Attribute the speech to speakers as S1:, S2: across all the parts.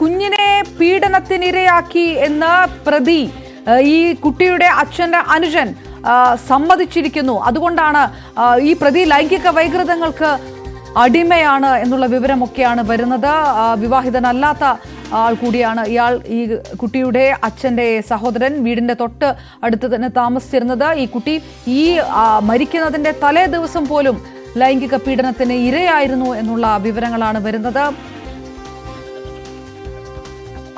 S1: കുഞ്ഞിനെ പീഡനത്തിനിരയാക്കി എന്ന പ്രതി ഈ കുട്ടിയുടെ അച്ഛന്റെ അനുജൻ സമ്മതിച്ചിരിക്കുന്നു. അതുകൊണ്ടാണ് ഈ പ്രതി ലൈംഗിക വൈകൃതങ്ങൾക്ക് അടിമയാണ് എന്നുള്ള വിവരമൊക്കെയാണ് വരുന്നത്. വിവാഹിതനല്ലാത്ത ആൾ കൂടിയാണ് ഇയാൾ. ഈ കുട്ടിയുടെ അച്ഛന്റെ സഹോദരൻ വീടിന്റെ തൊട്ട് അടുത്ത് തന്നെ താമസിച്ചിരുന്നത്. ഈ കുട്ടി ഈ മരിക്കുന്നതിന്റെ തലേ ദിവസം പോലും ലൈംഗിക പീഡനത്തിന് ഇരയായിരുന്നു എന്നുള്ള വിവരങ്ങളാണ് വരുന്നത്.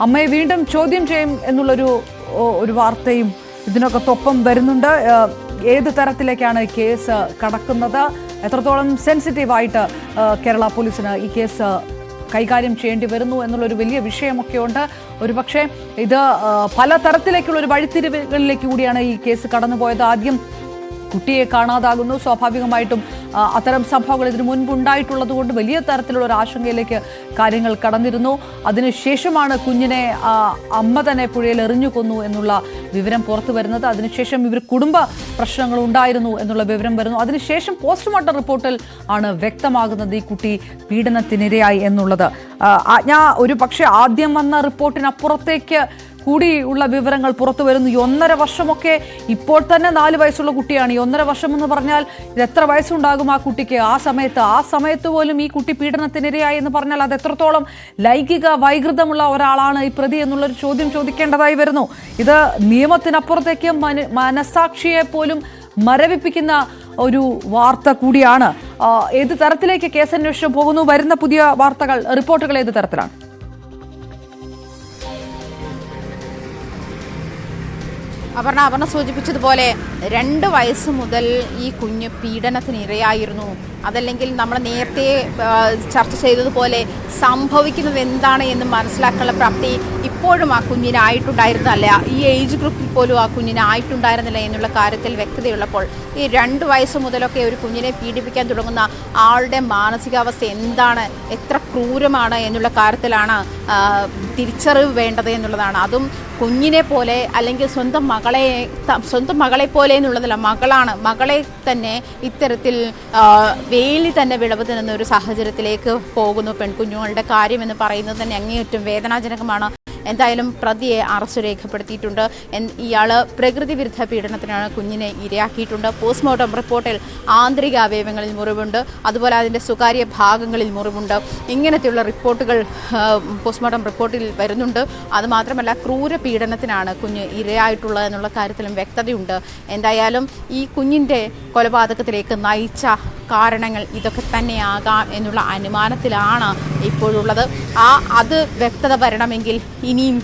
S1: അമ്മയെ വീണ്ടും ചോദ്യം ചെയ്യും എന്നുള്ളൊരു വാർത്തയും ഇതിനൊക്കെ ഒപ്പം വരുന്നുണ്ട്. ഏത് തരത്തിലേക്കാണ് കേസ് കടക്കുന്നത്, എത്രത്തോളം സെൻസിറ്റീവായിട്ട് കേരള പോലീസിന് ഈ കേസ് കൈകാര്യം ചെയ്യേണ്ടി വരുന്നു എന്നുള്ളൊരു വലിയ വിഷയമൊക്കെ ഉണ്ട്. ഒരുപക്ഷെ ഇത് പല തരത്തിലേക്കുള്ള ഒരു വഴിത്തിരിവുകളിലേക്ക് കൂടിയാണ് ഈ കേസ് കടന്നുപോയത്. ആദ്യം കുട്ടിയെ കാണാതാകുന്നു. സ്വാഭാവികമായിട്ടും അത്തരം സംഭവങ്ങൾ ഇതിനു മുൻപ് ഉണ്ടായിട്ടുള്ളത് കൊണ്ട് വലിയ തരത്തിലുള്ള ഒരു ആശങ്കയിലേക്ക് കാര്യങ്ങൾ കടന്നിരുന്നു. അതിനുശേഷമാണ് കുഞ്ഞിനെ അമ്മ തന്നെ പുഴയിൽ എറിഞ്ഞു കൊന്നു എന്നുള്ള വിവരം പുറത്തു വരുന്നത്. അതിനുശേഷം ഇവർ കുടുംബ പ്രശ്നങ്ങൾ ഉണ്ടായിരുന്നു എന്നുള്ള വിവരം വരുന്നു. അതിനുശേഷം പോസ്റ്റ്മോർട്ടം റിപ്പോർട്ടിൽ ആണ് വ്യക്തമാകുന്നത് ഈ കുട്ടി പീഡനത്തിനിരയായി എന്നുള്ളത്. ഒരു പക്ഷേ ആദ്യം വന്ന റിപ്പോർട്ടിനപ്പുറത്തേക്ക് കൂടിയുള്ള വിവരങ്ങൾ പുറത്തു വരുന്നു. 1.5 വർഷമൊക്കെ ഇപ്പോൾ തന്നെ 4 വയസ്സുള്ള കുട്ടിയാണ്. ഈ 1.5 വർഷം എന്ന് പറഞ്ഞാൽ ഇത് എത്ര വയസ്സുണ്ടാകും ആ കുട്ടിക്ക്? ആ സമയത്ത് പോലും ഈ കുട്ടി പീഡനത്തിനിരയായി എന്ന് പറഞ്ഞാൽ അത് എത്രത്തോളം ലൈംഗിക വൈകൃതമുള്ള ഒരാളാണ് ഈ പ്രതി എന്നുള്ളൊരു ചോദ്യം ചോദിക്കേണ്ടതായി വരുന്നു. ഇത് നിയമത്തിനപ്പുറത്തേക്ക് മനസാക്ഷിയെ പോലും മരവിപ്പിക്കുന്ന ഒരു വാർത്ത കൂടിയാണ്. ഏത് തരത്തിലേക്ക് കേസന്വേഷണം പോകുന്നു? വരുന്ന പുതിയ വാർത്തകൾ, റിപ്പോർട്ടുകൾ ഏത് തരത്തിലാണ്?
S2: അപർണ സൂചിപ്പിച്ചതുപോലെ 2 വയസ്സ് മുതൽ ഈ കുഞ്ഞ് പീഡനത്തിന് ഇരയായിരുന്നു. അതല്ലെങ്കിൽ നമ്മൾ നേരത്തെ ചർച്ച ചെയ്തതുപോലെ സംഭവിക്കുന്നത് എന്താണ് എന്ന് മനസ്സിലാക്കാനുള്ള പ്രാപ്തി ഇപ്പോഴും ആ കുഞ്ഞിനായിട്ടുണ്ടായിരുന്നല്ല, ഈ ഏജ് ഗ്രൂപ്പിൽ പോലും ആ കുഞ്ഞിനായിട്ടുണ്ടായിരുന്നില്ല എന്നുള്ള കാര്യത്തിൽ വ്യക്തതയുള്ളപ്പോൾ ഈ 2 വയസ്സ് മുതലൊക്കെ ഒരു കുഞ്ഞിനെ പീഡിപ്പിക്കാൻ തുടങ്ങുന്ന ആളുടെ മാനസികാവസ്ഥ എന്താണ്, എത്ര ക്രൂരമാണ് എന്നുള്ള കാര്യത്തിലാണ് തിരിച്ചറിവ് വേണ്ടത് എന്നുള്ളതാണ്. അതും കുഞ്ഞിനെ പോലെ അല്ലെങ്കിൽ സ്വന്തം മകളെ പോലെ എന്നുള്ളതല്ല, മകളെ തന്നെ ഇത്തരത്തിൽ വേലി തന്നെ വിളവ് തരുന്ന ഒരു സാഹചര്യത്തിലേക്ക് പോകുന്നു. പെൺകുഞ്ഞുങ്ങളുടെ കാര്യം എന്ന് പറയുന്നത് തന്നെ അങ്ങേയറ്റം വേദനാജനകമാണ്. എന്തായാലും പ്രതിയെ അറസ്റ്റ് രേഖപ്പെടുത്തിയിട്ടുണ്ട്. ഇയാൾ പ്രകൃതി വിരുദ്ധ പീഡനത്തിനാണ് കുഞ്ഞിനെ ഇരയാക്കിയിട്ടുണ്ട്. പോസ്റ്റ്മോർട്ടം റിപ്പോർട്ടിൽ ആന്തരിക അവയവങ്ങളിൽ മുറിവുണ്ട്, അതുപോലെ അതിൻ്റെ സ്വകാര്യ ഭാഗങ്ങളിൽ മുറിവുണ്ട്. ഇങ്ങനത്തെയുള്ള റിപ്പോർട്ടുകൾ പോസ്റ്റ്മോർട്ടം റിപ്പോർട്ടിൽ വരുന്നുണ്ട്. അതുമാത്രമല്ല ക്രൂര പീഡനത്തിനാണ് കുഞ്ഞ് ഇരയായിട്ടുള്ളത് എന്നുള്ള കാര്യത്തിലും വ്യക്തതയുണ്ട്. എന്തായാലും ഈ കുഞ്ഞിൻ്റെ കൊലപാതകത്തിലേക്ക് നയിച്ച കാരണങ്ങൾ ഇതൊക്കെ തന്നെയാകാം എന്നുള്ള അനുമാനത്തിലാണ് ഇപ്പോഴുള്ളത്. അത് വ്യക്തത വരണമെങ്കിൽ ഇനിയും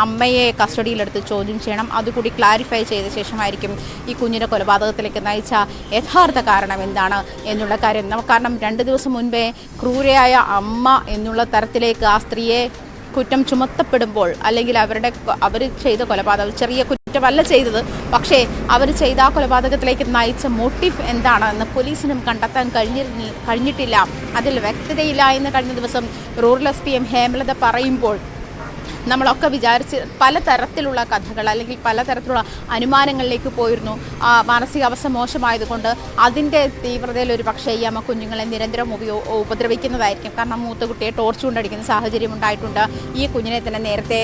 S2: അമ്മയെ കസ്റ്റഡിയിലെടുത്ത് ചോദ്യം ചെയ്യണം. അതുകൂടി ക്ലാരിഫൈ ചെയ്ത ശേഷമായിരിക്കും ഈ കുഞ്ഞിൻ്റെ കൊലപാതകത്തിലേക്ക് നയിച്ച യഥാർത്ഥ കാരണം എന്താണ് എന്നുള്ള കാര്യം. കാരണം 2 ദിവസം മുൻപേ ക്രൂരയായ അമ്മ എന്നുള്ള തരത്തിലേക്ക് ആ സ്ത്രീയെ കുറ്റം ചുമത്തപ്പെടുമ്പോൾ, അല്ലെങ്കിൽ അവർ ചെയ്ത കൊലപാതകം ചെറിയ കുറ്റമല്ല ചെയ്തത്, പക്ഷേ അവർ ചെയ്ത ആ കൊലപാതകത്തിലേക്ക് നയിച്ച മോട്ടീവ് എന്താണെന്ന് പോലീസിനും കണ്ടെത്താൻ കഴിഞ്ഞിട്ടില്ല. അതിൽ വ്യക്തതയില്ല എന്ന് കഴിഞ്ഞ ദിവസം റൂറൽ SP ഹേമലത പറയുമ്പോൾ നമ്മളൊക്കെ വിചാരിച്ച് പലതരത്തിലുള്ള കഥകൾ അല്ലെങ്കിൽ പലതരത്തിലുള്ള അനുമാനങ്ങളിലേക്ക് പോയിരുന്നു. മാനസികാവസ്ഥ മോശമായതുകൊണ്ട് അതിൻ്റെ തീവ്രതയിൽ ഒരു പക്ഷേ ഈ അമ്മ കുഞ്ഞുങ്ങളെ നിരന്തരം ഉപദ്രവിക്കുന്നതായിരിക്കും. കാരണം മൂത്ത കുട്ടിയെ ടോർച്ച് കൊണ്ടടിക്കുന്ന സാഹചര്യം ഉണ്ടായിട്ടുണ്ട്, ഈ കുഞ്ഞിനെ തന്നെ നേരത്തെ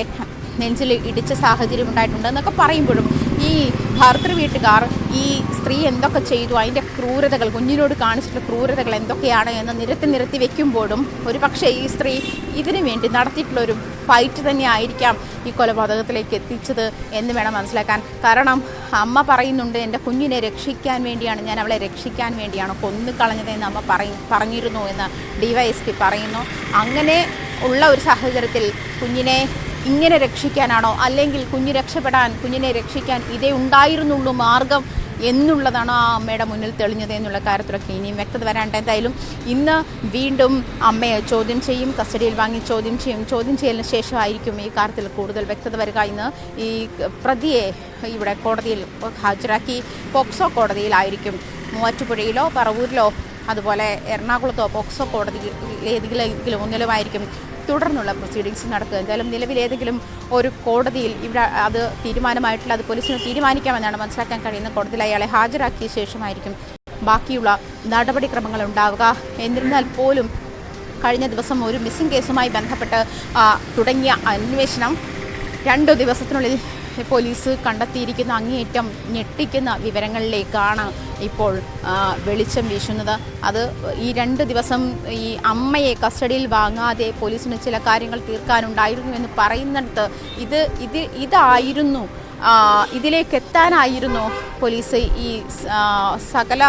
S2: നെഞ്ചിൽ ഇടിച്ച സാഹചര്യം ഉണ്ടായിട്ടുണ്ട് എന്നൊക്കെ പറയുമ്പോഴും ഈ ഭർത്തൃ വീട്ടുകാർ ഈ സ്ത്രീ എന്തൊക്കെ ചെയ്തു, അതിൻ്റെ ക്രൂരതകൾ, കുഞ്ഞിനോട് കാണിച്ചിട്ടുള്ള ക്രൂരതകൾ എന്തൊക്കെയാണ് എന്ന് നിരത്തി വെക്കുമ്പോഴും ഒരു പക്ഷേ ഈ സ്ത്രീ ഇതിനു വേണ്ടി നടത്തിയിട്ടുള്ളൊരു ഫൈറ്റ് തന്നെ ആയിരിക്കാം ഈ കൊലപാതകത്തിലേക്ക് എത്തിച്ചത് എന്ന് വേണം മനസ്സിലാക്കാൻ. കാരണം അമ്മ പറയുന്നുണ്ട്, എൻ്റെ കുഞ്ഞിനെ രക്ഷിക്കാൻ വേണ്ടിയാണ്, ഞാൻ അവളെ രക്ഷിക്കാൻ വേണ്ടിയാണ് കൊന്നു കളഞ്ഞതെന്ന് അമ്മ പറഞ്ഞിരുന്നു എന്ന് DYSP പറയുന്നു. അങ്ങനെ ഉള്ള ഒരു സാഹചര്യത്തിൽ കുഞ്ഞിനെ ഇങ്ങനെ രക്ഷിക്കാനാണോ, അല്ലെങ്കിൽ കുഞ്ഞിനെ രക്ഷിക്കാൻ ഇതേ ഉണ്ടായിരുന്നുള്ളൂ മാർഗം എന്നുള്ളതാണ് ആ അമ്മയുടെ മുന്നിൽ തെളിഞ്ഞത് എന്നുള്ള കാര്യത്തിലൊക്കെ ഇനിയും വ്യക്തത വരാണ്ട്. എന്തായാലും ഇന്ന് വീണ്ടും അമ്മയെ ചോദ്യം ചെയ്യും, കസ്റ്റഡിയിൽ വാങ്ങി ചോദ്യം ചെയ്യലിന് ശേഷമായിരിക്കും ഈ കാര്യത്തിൽ കൂടുതൽ വ്യക്തത വരിക. ഇന്ന് ഈ പ്രതിയെ ഇവിടെ കോടതിയിൽ ഹാജരാക്കി പോക്സോ കോടതിയിലായിരിക്കും, മൂവാറ്റുപുഴയിലോ പറവൂരിലോ അതുപോലെ എറണാകുളത്തോ പോക്സോ കോടതിയിൽ ഏതെങ്കിലും ഒന്നിലുമായിരിക്കും തുടർന്നുള്ള പ്രൊസീഡിങ്സ് നടക്കുക. എന്തായാലും നിലവിലേതെങ്കിലും ഒരു കോടതിയിൽ ഇവിടെ അത് തീരുമാനമായിട്ടുള്ള അത് പോലീസിന് തീരുമാനിക്കാമെന്നാണ് മനസ്സിലാക്കാൻ കഴിയുന്ന. കോടതിയിൽ അയാളെ ഹാജരാക്കിയ ശേഷമായിരിക്കും ബാക്കിയുള്ള നടപടിക്രമങ്ങൾ ഉണ്ടാവുക. എന്നിരുന്നാൽ പോലും കഴിഞ്ഞ ദിവസം ഒരു മിസ്സിംഗ് കേസുമായി ബന്ധപ്പെട്ട് തുടങ്ങിയ അന്വേഷണം 2 ദിവസത്തിനുള്ളിൽ പോലീസ് കണ്ടെത്തിയിരിക്കുന്ന അങ്ങേയറ്റം ഞെട്ടിക്കുന്ന വിവരങ്ങളിലേക്കാണ് ഇപ്പോൾ വെളിച്ചം വീശുന്നത്. അത് ഈ 2 ദിവസം ഈ അമ്മയെ കസ്റ്റഡിയിൽ വാങ്ങാതെ പോലീസിന് ചില കാര്യങ്ങൾ തീർക്കാനുണ്ടായിരുന്നു എന്ന് പറയുന്നിടത്ത് ഇതായിരുന്നു ഇതിലേക്ക് എത്താനായിരുന്നു പോലീസ് ഈ സകല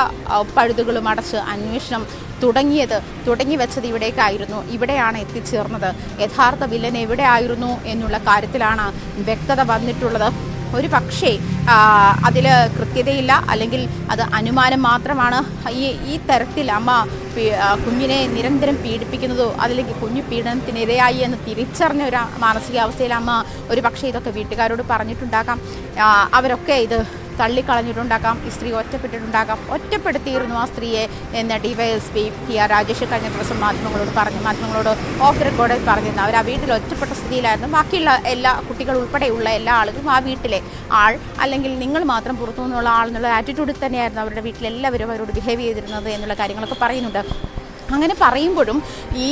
S2: പഴുതുകളും അടച്ച് അന്വേഷണം തുടങ്ങി വെച്ചത് ഇവിടേക്കായിരുന്നു. ഇവിടെയാണ് എത്തിച്ചേർന്നത്. യഥാർത്ഥ വില്ലൻ എവിടെയായിരുന്നു എന്നുള്ള കാര്യത്തിലാണ് വ്യക്തത വന്നിട്ടുള്ളത്. ഒരു പക്ഷേ അതിൽ കൃത്യതയില്ല, അല്ലെങ്കിൽ അത് അനുമാനം മാത്രമാണ്. ഈ തരത്തിൽ അമ്മ കുഞ്ഞിനെ നിരന്തരം പീഡിപ്പിക്കുന്നതോ അതിലേക്ക് കുഞ്ഞു പീഡനത്തിനിരയായി എന്ന് തിരിച്ചറിഞ്ഞ ഒരു മാനസികാവസ്ഥയിൽ അമ്മ ഒരു പക്ഷേ ഇതൊക്കെ വീട്ടുകാരോട് പറഞ്ഞിട്ടുണ്ടാകാം. അവരൊക്കെ ഇത് തള്ളിക്കളഞ്ഞിട്ടുണ്ടാകാം. ഈ സ്ത്രീ ഒറ്റപ്പെടുത്തിയിരുന്നു ആ സ്ത്രീയെ എന്ന ഡിവൈഎസ്പി PR രാജേഷ് കഴിഞ്ഞ ദിവസം മാധ്യമങ്ങളോട് ഓഫ് ദി റെക്കോർഡിൽ പറഞ്ഞിരുന്നു. അവർ ആ വീട്ടിൽ ഒറ്റപ്പെട്ട സ്ഥിതിയിലായിരുന്നു. ബാക്കിയുള്ള എല്ലാ കുട്ടികൾ ഉൾപ്പെടെയുള്ള എല്ലാ ആളുകളും ആ വീട്ടിലെ ആൾ, അല്ലെങ്കിൽ നിങ്ങൾ മാത്രം പുറത്തു നിന്നുള്ള ആൾ എന്നുള്ള ആറ്റിറ്റ്യൂഡിൽ തന്നെയായിരുന്നു അവരുടെ വീട്ടിലെല്ലാവരും അവരോട് ബിഹേവ് ചെയ്തിരുന്നത് എന്നുള്ള കാര്യങ്ങളൊക്കെ പറയുന്നുണ്ട്. അങ്ങനെ പറയുമ്പോഴും ഈ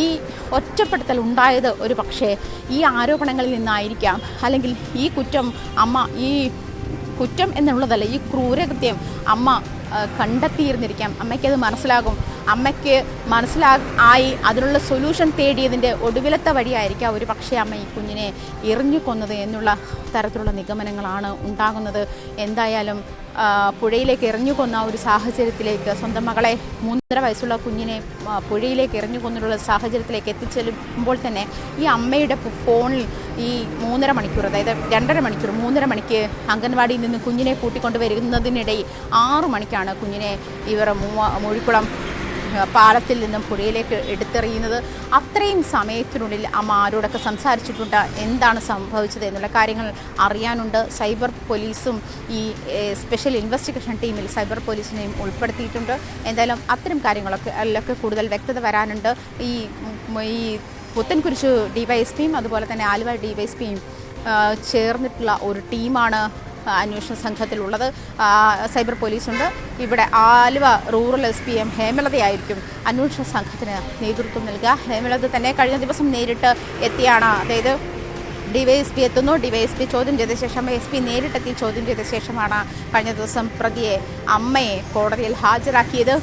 S2: ഒറ്റപ്പെടുത്തൽ ഉണ്ടായത് ഒരു പക്ഷേ ഈ ആരോപണങ്ങളിൽ നിന്നായിരിക്കാം. അല്ലെങ്കിൽ ഈ കുറ്റം എന്നുള്ളതല്ല, ഈ ക്രൂരകൃത്യം അമ്മ കണ്ടെത്തിയിരുന്നിരിക്കാം. അമ്മയ്ക്കത് മനസ്സിലാകും. അമ്മയ്ക്ക് ആയി അതിനുള്ള സൊല്യൂഷൻ തേടിയതിൻ്റെ ഒടുവിലത്തെ വഴിയായിരിക്കാം ഒരു പക്ഷേ അമ്മ ഈ കുഞ്ഞിനെ എറിഞ്ഞു കൊന്നത് എന്നുള്ള തരത്തിലുള്ള നിഗമനങ്ങളാണ് ഉണ്ടാകുന്നത്. എന്തായാലും പുഴയിലേക്ക് എറിഞ്ഞു കൊന്ന ഒരു സാഹചര്യത്തിലേക്ക്, സ്വന്തം മകളെ 3.5 വയസ്സുള്ള കുഞ്ഞിനെ പുഴയിലേക്ക് എറിഞ്ഞു കൊന്നുള്ള സാഹചര്യത്തിലേക്ക് എത്തിച്ചെല്ലുമ്പോൾ തന്നെ ഈ അമ്മയുടെ ഫോണിൽ ഈ 3.5 മണിക്കൂർ, അതായത് 2.5 മണിക്കൂർ 3.5 മണിക്ക് അംഗൻവാടിയിൽ നിന്ന് കുഞ്ഞിനെ കൂട്ടിക്കൊണ്ട് വരുന്നതിനിടയിൽ 6 മണിക്കാണ് കുഞ്ഞിനെ ഇവർ മൂഴിക്കുളം പാലത്തിൽ നിന്നും പുഴയിലേക്ക് എടുത്തെറിയുന്നത്. അത്രയും സമയത്തിനുള്ളിൽ അമ്മ ആരോടൊക്കെ സംസാരിച്ചിട്ടുണ്ട്, എന്താണ് സംഭവിച്ചത് എന്നുള്ള കാര്യങ്ങൾ അറിയാനുണ്ട്. സൈബർ പോലീസും ഈ സ്പെഷ്യൽ ഇൻവെസ്റ്റിഗേഷൻ ടീമിൽ സൈബർ പോലീസിനെയും ഉൾപ്പെടുത്തിയിട്ടുണ്ട്. എന്തായാലും അത്തരം കാര്യങ്ങളൊക്കെ കൂടുതൽ വ്യക്തത വരാനുണ്ട്. ഈ പുത്തൻകുരിശ് ഡിവൈഎസ്പിയും അതുപോലെ തന്നെ ആലുവ ഡിവൈഎസ്പിയും ചേർന്നിട്ടുള്ള ഒരു ടീമാണ് അന്വേഷണ സംഘത്തിലുള്ളത്. സൈബർ പോലീസുണ്ട്. ഇവിടെ ആലുവ റൂറൽ SPM ഹേമലതയായിരിക്കും അന്വേഷണ സംഘത്തിന് നേതൃത്വം നൽകുക. ഹേമലത തന്നെ കഴിഞ്ഞ ദിവസം നേരിട്ട് എത്തിയാണ്, അതായത് ഡിവൈഎസ്പി എത്തുന്നു, ഡിവൈഎസ്പി ചോദ്യം ചെയ്ത ശേഷം SP നേരിട്ടെത്തി ചോദ്യം ചെയ്ത ശേഷമാണ് കഴിഞ്ഞ ദിവസം പ്രതിയെ, അമ്മയെ കോടതിയിൽ ഹാജരാക്കിയത്.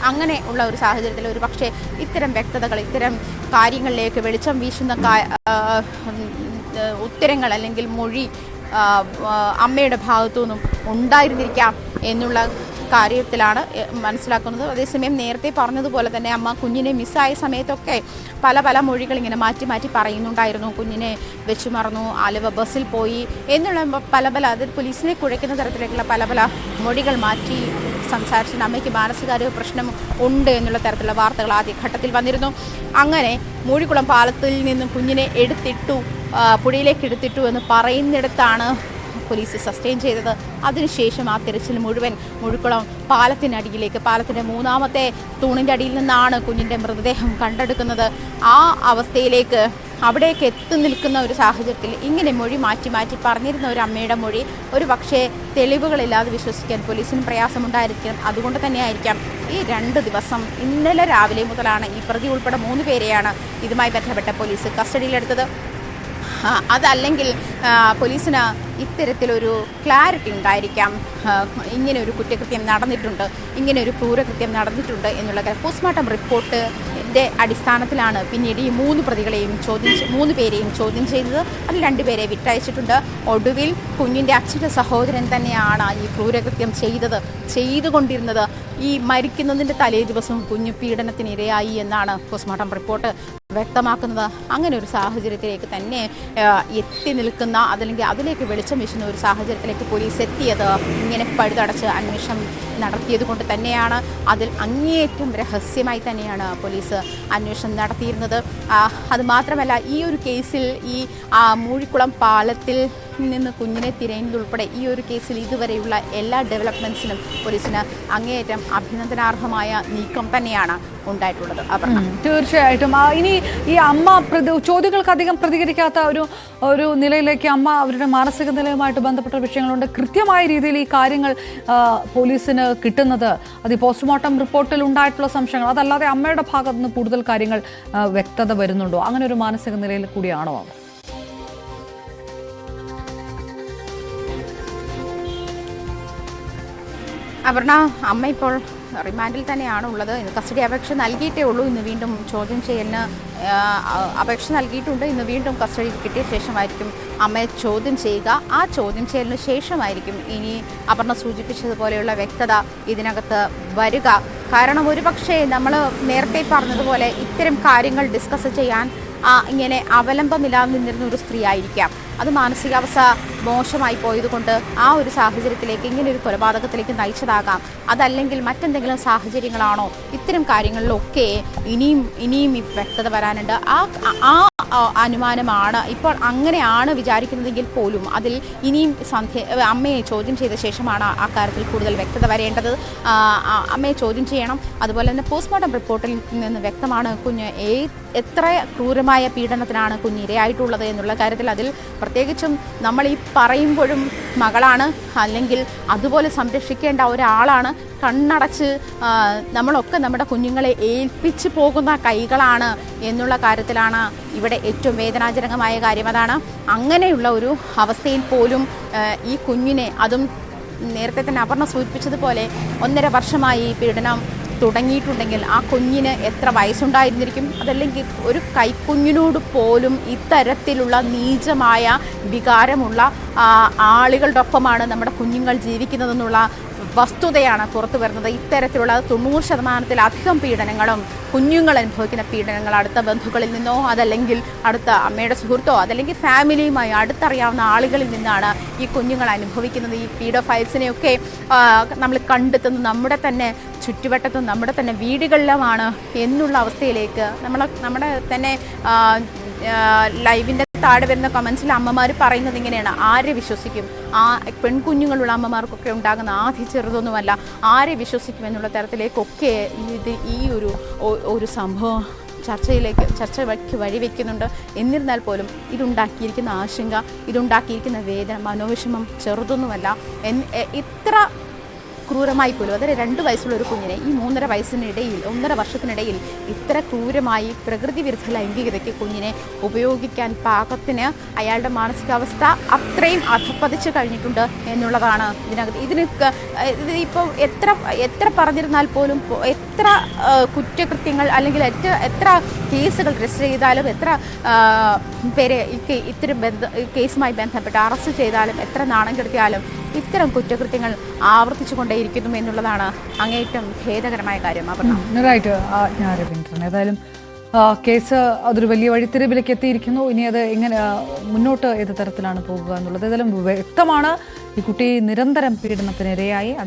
S2: അങ്ങനെ ഉള്ള ഒരു സാഹചര്യത്തിൽ ഒരു പക്ഷേ ഇത്തരം വ്യക്തതകൾ, ഇത്തരം കാര്യങ്ങളിലേക്ക് വെളിച്ചം വീശുന്ന ഉത്തരങ്ങൾ അല്ലെങ്കിൽ മൊഴി അമ്മയുടെ ഭാഗത്തു നിന്നും ഉണ്ടായിരുന്നിരിക്കാം എന്നുള്ള കാര്യത്തിലാണ് മനസ്സിലാക്കുന്നത്. അതേസമയം നേരത്തെ പറഞ്ഞതുപോലെ തന്നെ അമ്മ കുഞ്ഞിനെ മിസ്സായ സമയത്തൊക്കെ പല മൊഴികൾ ഇങ്ങനെ മാറ്റി പറയുന്നുണ്ടായിരുന്നു. കുഞ്ഞിനെ വെച്ചു മറന്നു, ആലുവ ബസ്സിൽ പോയി എന്നുള്ള അത് പോലീസിനെ കുഴയ്ക്കുന്ന തരത്തിലേക്കുള്ള പല മൊഴികൾ മാറ്റി സംസാരിച്ചിട്ട് അമ്മയ്ക്ക് മാനസികാരോഗ്യ പ്രശ്നം ഉണ്ട് എന്നുള്ള തരത്തിലുള്ള വാർത്തകൾ ആദ്യഘട്ടത്തിൽ വന്നിരുന്നു. അങ്ങനെ മൂഴിക്കുളം പാലത്തിൽ നിന്നും കുഞ്ഞിനെ പുഴയിലേക്ക് എടുത്തിട്ടു എന്ന് പറയുന്നിടത്താണ് പോലീസ് സസ്റ്റെയിൻ ചെയ്തത്. അതിനുശേഷം ആ തിരച്ചിൽ മുഴുവൻ മൂഴിക്കുളം പാലത്തിനടിയിലേക്ക്, പാലത്തിൻ്റെ 3ാമത്തെ തൂണിൻ്റെ അടിയിൽ നിന്നാണ് കുഞ്ഞിൻ്റെ മൃതദേഹം കണ്ടെടുക്കുന്നത്. ആ അവസ്ഥയിലേക്ക് അവിടേക്ക് എത്തി നിൽക്കുന്ന ഒരു സാഹചര്യത്തിൽ ഇങ്ങനെ മൊഴി മാറ്റി പറഞ്ഞിരുന്ന ഒരു അമ്മയുടെ മൊഴി ഒരു പക്ഷേ തെളിവുകളില്ലാതെ വിശ്വസിക്കാൻ പോലീസിന് പ്രയാസമുണ്ടായിരിക്കും. അതുകൊണ്ട് തന്നെയായിരിക്കാം ഈ 2 ദിവസം, ഇന്നലെ രാവിലെ മുതലാണ് ഈ പ്രതി ഉൾപ്പെടെ 3 പേരെയാണ് ഇതുമായി ബന്ധപ്പെട്ട പോലീസ് കസ്റ്റഡിയിലെടുത്തത്. അതല്ലെങ്കിൽ പോലീസിന് ഇത്തരത്തിലൊരു ക്ലാരിറ്റി ഉണ്ടായിരിക്കാം, ഇങ്ങനെ ഒരു കുറ്റകൃത്യം നടന്നിട്ടുണ്ട്, ഇങ്ങനെ ഒരു ക്രൂരകൃത്യം നടന്നിട്ടുണ്ട് എന്നുള്ള പോസ്റ്റ്മോർട്ടം റിപ്പോർട്ടിൻ്റെ അടിസ്ഥാനത്തിലാണ് പിന്നീട് ഈ 3 പേരെയും ചോദ്യം ചെയ്തത്. അതിൽ 2 പേരെ വിട്ടയച്ചിട്ടുണ്ട്. ഒടുവിൽ കുഞ്ഞിൻ്റെ അച്ഛൻ്റെ സഹോദരൻ തന്നെയാണ് ഈ ക്രൂരകൃത്യം ചെയ്തുകൊണ്ടിരുന്നത്. ഈ മരിക്കുന്നതിൻ്റെ തലേ ദിവസം കുഞ്ഞു പീഡനത്തിനിരയായി എന്നാണ് പോസ്റ്റ്മോർട്ടം റിപ്പോർട്ട് വ്യക്തമാക്കുന്നത്. അങ്ങനെ ഒരു സാഹചര്യത്തിലേക്ക് തന്നെ എത്തി നിൽക്കുന്ന, അതല്ലെങ്കിൽ അതിലേക്ക് വെളിച്ചം വീശുന്ന ഒരു സാഹചര്യത്തിലേക്ക് പോലീസ് എത്തിയത് ഇങ്ങനെ പഴുതടച്ച് അന്വേഷണം നടത്തിയത് കൊണ്ട് തന്നെയാണ്. അതിൽ അങ്ങേയറ്റം രഹസ്യമായി തന്നെയാണ് പോലീസ് അന്വേഷണം നടത്തിയിരുന്നത്. അതുമാത്രമല്ല, ഈ ഒരു കേസിൽ ഈ മൂഴിക്കുളം പാലത്തിൽ നിന്ന് കുഞ്ഞിനെ തിരയുന്നതുൾപ്പെടെ ഈ ഒരു കേസിൽ ഇതുവരെയുള്ള എല്ലാ ഡെവലപ്മെന്റ്സിനും പോലീസിന് അങ്ങേയറ്റം അഭിനന്ദനാർഹമായ നീക്കം തന്നെയാണ് ഉണ്ടായിട്ടുള്ളത്.
S1: തീർച്ചയായിട്ടും ഇനി ഈ അമ്മ ചോദ്യങ്ങൾക്ക് അധികം പ്രതികരിക്കാത്ത ഒരു നിലയിലേക്ക് അമ്മ അവരുടെ മാനസിക നിലയുമായിട്ട് ബന്ധപ്പെട്ട വിഷയങ്ങളുണ്ട്. കൃത്യമായ രീതിയിൽ ഈ കാര്യങ്ങൾ പോലീസിന് കിട്ടുന്നത് അത് ഈ പോസ്റ്റ്മോർട്ടം റിപ്പോർട്ടിൽ ഉണ്ടായിട്ടുള്ള സംശയങ്ങൾ അതല്ലാതെ അമ്മയുടെ ഭാഗത്ത് നിന്ന് കൂടുതൽ കാര്യങ്ങൾ വ്യക്തത വരുന്നുണ്ടോ? അങ്ങനെ ഒരു മാനസിക നിലയിൽ കൂടിയാണോ അവർ?
S2: അപർണ, അമ്മ ഇപ്പോൾ റിമാൻഡിൽ തന്നെയാണ് ഉള്ളത്. ഇന്ന് കസ്റ്റഡി അപേക്ഷ നൽകിയിട്ടേ ഉള്ളൂ. ഇന്ന് വീണ്ടും ചോദ്യം ചെയ്യലിന് അപേക്ഷ നൽകിയിട്ടുണ്ട്. ഇന്ന് വീണ്ടും കസ്റ്റഡി കിട്ടിയ ശേഷമായിരിക്കും അമ്മയെ ചോദ്യം ചെയ്യുക. ആ ചോദ്യം ചെയ്യലിന് ശേഷമായിരിക്കും ഇനി അപർണ സൂചിപ്പിച്ചതുപോലെയുള്ള വ്യക്തത ഇതിനകത്ത് വരിക. കാരണം ഒരുപക്ഷെ നമ്മൾ നേരത്തെ പറഞ്ഞതുപോലെ ഇത്തരം കാര്യങ്ങൾ ഡിസ്കസ് ചെയ്യാൻ ഇങ്ങനെ അവലംബമില്ലാതെ നിന്നിരുന്ന ഒരു സ്ത്രീ ആയിരിക്കാം. അത് മാനസികാവസ്ഥ മോശമായി പോയതുകൊണ്ട് ആ ഒരു സാഹചര്യത്തിലേക്ക് ഇങ്ങനെ ഒരു കൊലപാതകത്തിലേക്ക് നയിച്ചതാകാം. അതല്ലെങ്കിൽ മറ്റെന്തെങ്കിലും സാഹചര്യങ്ങളാണോ? ഇത്തരം കാര്യങ്ങളിലൊക്കെ ഇനിയും ഈ വ്യക്തത വരാനുണ്ട്. ആ അനുമാനമാണ് ഇപ്പോൾ അങ്ങനെയാണ് വിചാരിക്കുന്നതെങ്കിൽ പോലും അതിൽ ഇനിയും അമ്മയെ ചോദ്യം ചെയ്ത ശേഷമാണ് ആ കാര്യത്തിൽ കൂടുതൽ വ്യക്തത വരേണ്ടത്. അമ്മയെ ചോദ്യം ചെയ്യണം. അതുപോലെ തന്നെ പോസ്റ്റ്മോർട്ടം റിപ്പോർട്ടിൽ നിന്ന് വ്യക്തമാണ് കുഞ്ഞ് എത്ര ക്രൂരമായ പീഡനത്തിനാണ് കുഞ്ഞ് ഇരയായിട്ടുള്ളത് എന്നുള്ള കാര്യത്തിൽ. അതിൽ പ്രത്യേകിച്ചും നമ്മൾ ഈ പറയുമ്പോഴും മകളാണ്, അല്ലെങ്കിൽ അതുപോലെ സംരക്ഷിക്കേണ്ട ഒരാളാണ്. കണ്ണടച്ച് നമ്മളൊക്കെ നമ്മുടെ കുഞ്ഞുങ്ങളെ ഏൽപ്പിച്ചു പോകുന്ന കൈകളാണ് എന്നുള്ള കാര്യത്തിലാണ് ഇവിടെ ഏറ്റവും വേദനാജനകമായ കാര്യം. അതാണ് അങ്ങനെയുള്ള ഒരു അവസ്ഥയിൽ പോലും ഈ കുഞ്ഞിനെ, അതും നേരത്തെ തന്നെ അപർണ സൂചിപ്പിച്ചതുപോലെ 1.5 വർഷമായി പീഡനം തുടങ്ങിയിട്ടുണ്ടെങ്കിൽ ആ കുഞ്ഞിന് എത്ര വയസ്സുണ്ടായിരുന്നിരിക്കും? അതല്ലെങ്കിൽ ഒരു കൈക്കുഞ്ഞിനോട് പോലും ഇത്തരത്തിലുള്ള നീചമായ വികാരമുള്ള ആളുകളുടെ ഒപ്പമാണ് നമ്മുടെ കുഞ്ഞുങ്ങൾ ജീവിക്കുന്നതെന്നുള്ള വസ്തുതയാണ് പുറത്തു വരുന്നത്. ഇത്തരത്തിലുള്ള 90% പീഡനങ്ങളും കുഞ്ഞുങ്ങൾ അനുഭവിക്കുന്ന പീഡനങ്ങൾ അടുത്ത ബന്ധുക്കളിൽ നിന്നോ അതല്ലെങ്കിൽ അടുത്ത അമ്മയുടെ സുഹൃത്തോ അതല്ലെങ്കിൽ ഫാമിലിയുമായി അടുത്തറിയാവുന്ന ആളുകളിൽ നിന്നാണ് ഈ കുഞ്ഞുങ്ങൾ അനുഭവിക്കുന്നത്. ഈ പീഡോഫൈൽസിനെയൊക്കെ നമ്മൾ കണ്ടെത്തുന്നത് നമ്മുടെ തന്നെ ചുറ്റുവട്ടത്തും നമ്മുടെ തന്നെ വീടുകളിലുമാണ് എന്നുള്ള അവസ്ഥയിലേക്ക് നമ്മുടെ തന്നെ ലൈവിൻ്റെ താഴെ വരുന്ന കമൻസിൽ അമ്മമാർ പറയുന്നത് ഇങ്ങനെയാണ്: ആരെ വിശ്വസിക്കും? പെൺകുഞ്ഞുങ്ങളുള്ള അമ്മമാർക്കൊക്കെ ഉണ്ടാകുന്ന ആദ്യ ചെറുതൊന്നുമല്ല, ആരെ വിശ്വസിക്കും എന്നുള്ള തരത്തിലേക്കൊക്കെ ഈ ഒരു സംഭവം ചർച്ചയ്ക്ക് വഴിവെക്കുന്നുണ്ട്. എന്നിരുന്നാൽ പോലും ഇതുണ്ടാക്കിയിരിക്കുന്ന ആശങ്ക, ഇതുണ്ടാക്കിയിരിക്കുന്ന വേദന, മനോവിഷമം ചെറുതൊന്നുമല്ല. ഇത്ര ക്രൂരമായി പോലും, അതായത് 2 വയസ്സുള്ള ഒരു കുഞ്ഞിനെ ഈ 1.5 വർഷത്തിനിടയിൽ ഇത്ര ക്രൂരമായി പ്രകൃതി വിരുദ്ധ ലൈംഗികതയ്ക്ക് കുഞ്ഞിനെ ഉപയോഗിക്കാൻ പാകത്തിന് അയാളുടെ മാനസികാവസ്ഥ അത്രയും അധപ്പതിച്ച് കഴിഞ്ഞിട്ടുണ്ട് എന്നുള്ളതാണ് ഇതിനകത്ത്. ഇപ്പോൾ എത്ര പറഞ്ഞിരുന്നാൽ പോലും, എത്ര കുറ്റകൃത്യങ്ങൾ അല്ലെങ്കിൽ എത്ര കേസുകൾ രജിസ്റ്റർ ചെയ്താലും, എത്ര പേരെ ഇത്തരം കേസുമായി ബന്ധപ്പെട്ട് അറസ്റ്റ് ചെയ്താലും, എത്ര നാണം കെടുത്തിയാലും ഇത്തരം കുറ്റകൃത്യങ്ങൾ ആവർത്തിച്ചുകൊണ്ടേയിരിക്കുന്നു എന്നുള്ളതാണ് അങ്ങേയറ്റം ഖേദകരമായ കാര്യം.
S1: ഏതായാലും കേസ് അതൊരു വലിയ വഴിത്തിരിവിലേക്ക് എത്തിയിരിക്കുന്നു. ഇനി അത് എങ്ങനെ മുന്നോട്ട് ഏത് തരത്തിലാണ് പോകുക എന്നുള്ളത് ഏതായാലും വ്യക്തമാണ്. ഈ കുട്ടി നിരന്തരം പീഡനത്തിനിരയായി.